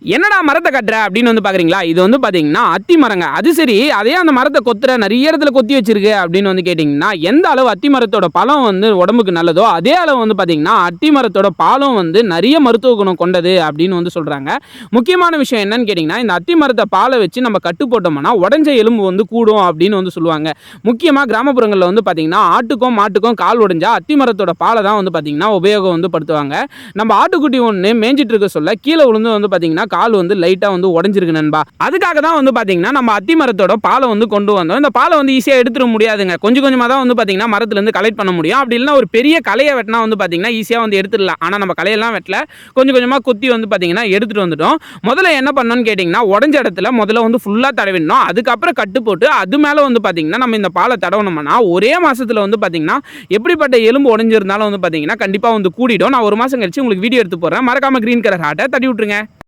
என்னடா மரத்தை கட்டுற அப்படின்னு வந்து பார்க்குறீங்களா? இது வந்து பார்த்தீங்கன்னா அத்தி மரங்க. அது சரி, அதே அந்த மரத்தை கொத்துற நிறைய இடத்துல கொத்தி வச்சிருக்கு அப்படின்னு வந்து கேட்டிங்கன்னா, எந்த அளவு அத்தி மரத்தோட பழம் வந்து உடம்புக்கு நல்லதோ, அதே அளவு வந்து பார்த்தீங்கன்னா, அத்தி மரத்தோட பாலும் வந்து நிறைய மருத்துவ குணம் கொண்டது அப்படின்னு வந்து சொல்றாங்க. முக்கியமான விஷயம் என்னன்னு கேட்டிங்கன்னா, இந்த அத்தி மரத்தை பாலை வச்சு நம்ம கட்டு போட்டோம்னா, உடைஞ்ச எலும்பு வந்து கூடும் அப்படின்னு வந்து சொல்லுவாங்க. முக்கியமா கிராமப்புறங்கள்ல வந்து பார்த்தீங்கன்னா, ஆட்டுக்கும், மாட்டுக்கும் கால் உடைஞ்சா அத்தி மரத்தோட பாலை தான் வந்து பார்த்தீங்கன்னா, உபயோகம் வந்து படுத்துவாங்க. நம்ம ஆட்டுக்குட்டி ஒண்ணு மேய்ஞ்சிட்டு இருக்க சொல்ல கீழ விழுந்து வந்து பார்த்தீங்கன்னா, கால் வந்து லைட்டா வந்து உடைஞ்சிருக்கு நண்பா. அதுக்காக தான் வந்து பார்த்தீங்கன்னா, நம்ம அத்தி மரத்தோட பாலை வந்து கொண்டு வந்தோம். இந்த பாலை வந்து ஈஸியா எடுத்துற முடியாதுங்க. கொஞ்சம் கொஞ்சமா தான் வந்து பார்த்தீங்கன்னா, மரத்துல இருந்து கலெக்ட் பண்ண முடியும். அப்படி இல்லனா ஒரு பெரிய களைய வெட்டினா வந்து பார்த்தீங்கன்னா, ஈஸியா வந்து எடுத்துடலாம். ஆனா நம்ம களையெல்லாம் வெட்டல. கொஞ்சம் கொஞ்சமா கொத்தி வந்து பார்த்தீங்கன்னா, எடுத்துட்டு வந்துட்டோம். முதல்ல என்ன பண்ணணும்னு கேட்டீங்கன்னா, உடைஞ்ச இடத்துல முதல்ல வந்து ஃபுல்லா தடவிடணும். அதுக்கப்புறம் கட்டு போட்டு அது மேல வந்து பார்த்தீங்கன்னா, நம்ம இந்த பாலை தடவனோம்னா, ஒரே மாசத்துல வந்து பார்த்தீங்கன்னா, எப்படிப்பட்ட எலும்பு உடைஞ்சிருந்தாலும் வந்து பார்த்தீங்கன்னா, கண்டிப்பா வந்து கூடிடும். நான் 1 மாசம் கழிச்சு உங்களுக்கு வீடியோ எடுத்து போடுறேன். மறக்காம கிரீன் கலர் ஹார்ட்ட தட்டி விட்டுருங்க.